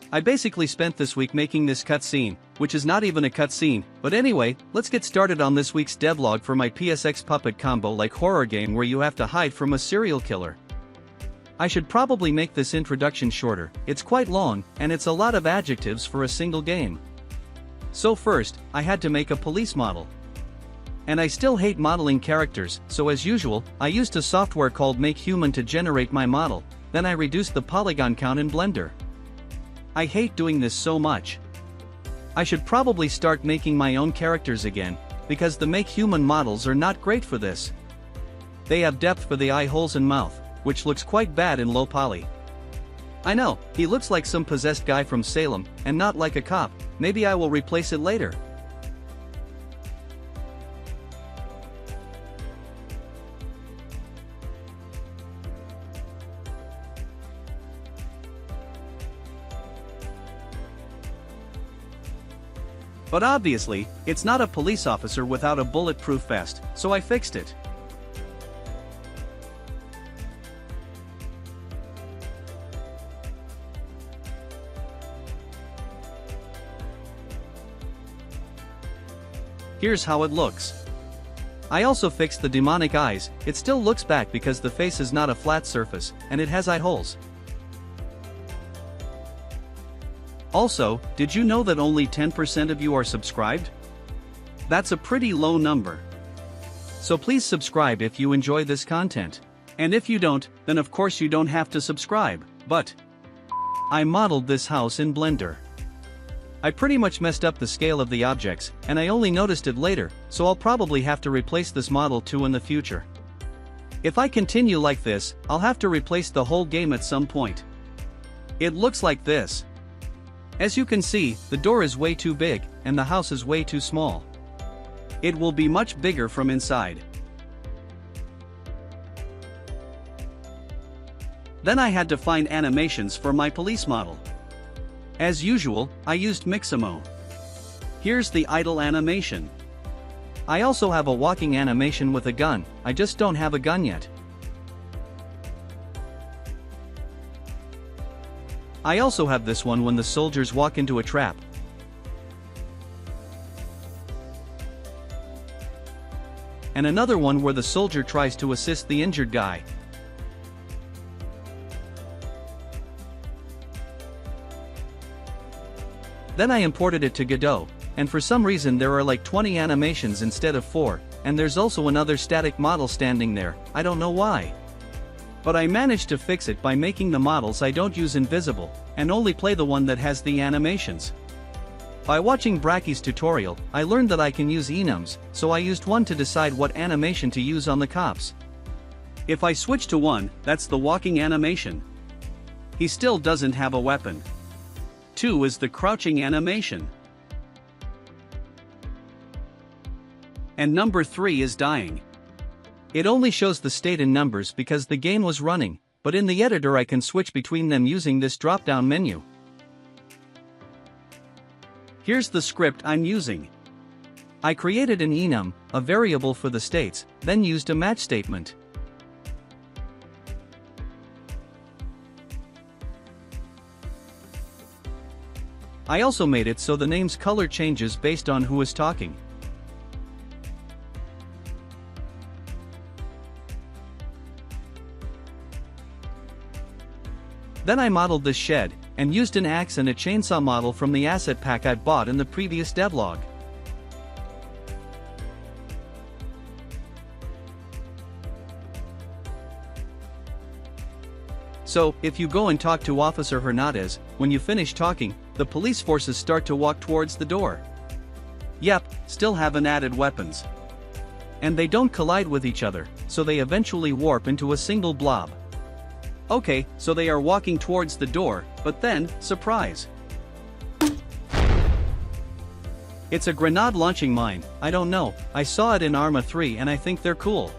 I basically spent this week making this cutscene, which is not even a cutscene, but anyway, let's get started on this week's devlog for my PSX puppet combo like horror game where you have to hide from a serial killer. I should probably make this introduction shorter, it's quite long, and it's a lot of adjectives for a single game. So first, I had to make a police model. And I still hate modeling characters, so as usual, I used a software called MakeHuman to generate my model, then I reduced the polygon count in Blender. I hate doing this so much. I should probably start making my own characters again, because the MakeHuman models are not great for this. They have depth for the eye holes and mouth, which looks quite bad in low poly. I know, he looks like some possessed guy from Salem, and not like a cop. Maybe I will replace it later. But obviously, it's not a police officer without a bulletproof vest, so I fixed it. Here's how it looks. I also fixed the demonic eyes. It still looks bad because the face is not a flat surface, and it has eye holes. Also, did you know that only 10% of you are subscribed? That's a pretty low number. So please subscribe if you enjoy this content. And if you don't, then of course you don't have to subscribe, but I modeled this house in Blender. I pretty much messed up the scale of the objects, and I only noticed it later, so I'll probably have to replace this model too in the future. If I continue like this, I'll have to replace the whole game at some point. It looks like this. As you can see, the door is way too big, and the house is way too small. It will be much bigger from inside. Then I had to find animations for my police model. As usual, I used Mixamo. Here's the idle animation. I also have a walking animation with a gun, I just don't have a gun yet. I also have this one when the soldiers walk into a trap. And another one where the soldier tries to assist the injured guy. Then I imported it to Godot, and for some reason there are like 20 animations instead of 4, and there's also another static model standing there, I don't know why. But I managed to fix it by making the models I don't use invisible, and only play the one that has the animations. By watching Bracky's tutorial, I learned that I can use enums, so I used one to decide what animation to use on the cops. If I switch to one, that's the walking animation. He still doesn't have a weapon. 2 is the crouching animation. And number 3 is dying. It only shows the state in numbers because the game was running, but in the editor I can switch between them using this drop-down menu. Here's the script I'm using. I created an enum, a variable for the states, then used a match statement. I also made it so the name's color changes based on who is talking. Then I modeled this shed, and used an axe and a chainsaw model from the asset pack I bought in the previous devlog. So, if you go and talk to Officer Hernandez, when you finish talking, the police forces start to walk towards the door. Yep, still haven't added weapons. And they don't collide with each other, so they eventually warp into a single blob. Okay, so they are walking towards the door, but then, surprise! It's a grenade launching mine, I don't know, I saw it in Arma 3 and I think they're cool.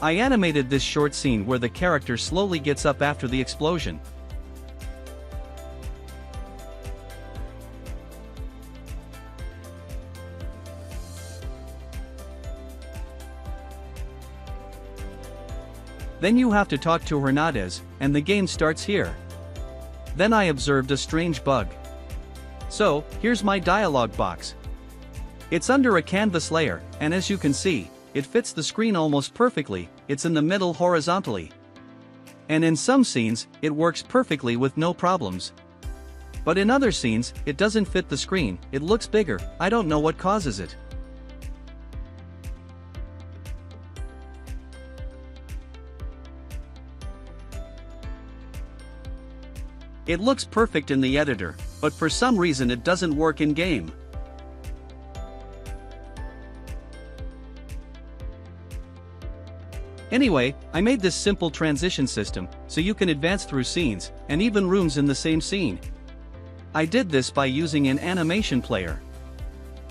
I animated this short scene where the character slowly gets up after the explosion. Then you have to talk to Hernandez, and the game starts here. Then I observed a strange bug. So, here's my dialog box. It's under a canvas layer, and as you can see, it fits the screen almost perfectly. It's in the middle horizontally. And in some scenes, it works perfectly with no problems. But in other scenes, it doesn't fit the screen, it looks bigger. I don't know what causes it. It looks perfect in the editor, but for some reason it doesn't work in game. Anyway, I made this simple transition system, so you can advance through scenes, and even rooms in the same scene. I did this by using an animation player.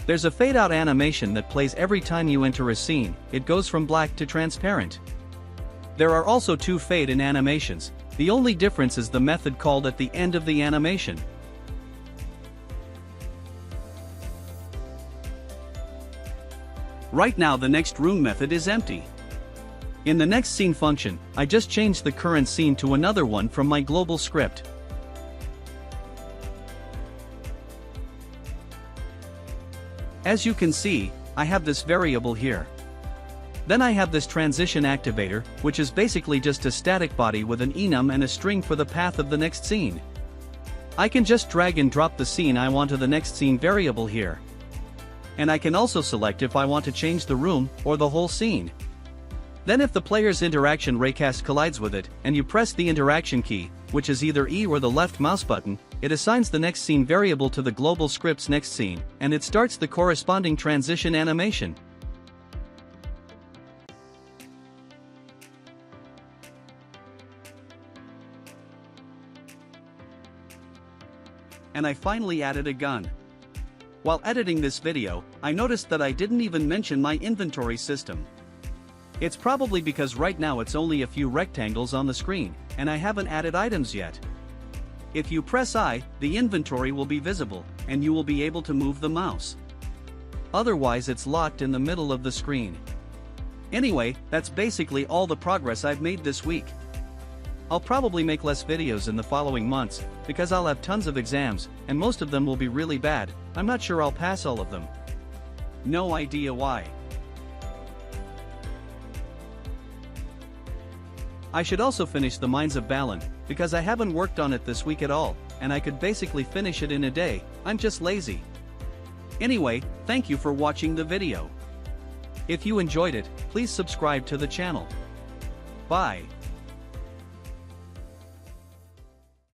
There's a fade-out animation that plays every time you enter a scene. It goes from black to transparent. There are also two fade-in animations. The only difference is the method called at the end of the animation. Right now the next room method is empty. In the next scene function, I just changed the current scene to another one from my global script. As you can see, I have this variable here. Then I have this transition activator, which is basically just a static body with an enum and a string for the path of the next scene. I can just drag and drop the scene I want to the next scene variable here. And I can also select if I want to change the room or the whole scene. Then if the player's interaction raycast collides with it, and you press the interaction key, which is either E or the left mouse button, it assigns the next scene variable to the global script's next scene, and it starts the corresponding transition animation. And I finally added a gun. While editing this video, I noticed that I didn't even mention my inventory system. It's probably because right now it's only a few rectangles on the screen, and I haven't added items yet. If you press I, the inventory will be visible, and you will be able to move the mouse. Otherwise it's locked in the middle of the screen. Anyway, that's basically all the progress I've made this week. I'll probably make less videos in the following months, because I'll have tons of exams, and most of them will be really bad. I'm not sure I'll pass all of them. No idea why. I should also finish the Mines of Balan, because I haven't worked on it this week at all, and I could basically finish it in a day. I'm just lazy. Anyway, thank you for watching the video. If you enjoyed it, please subscribe to the channel. Bye.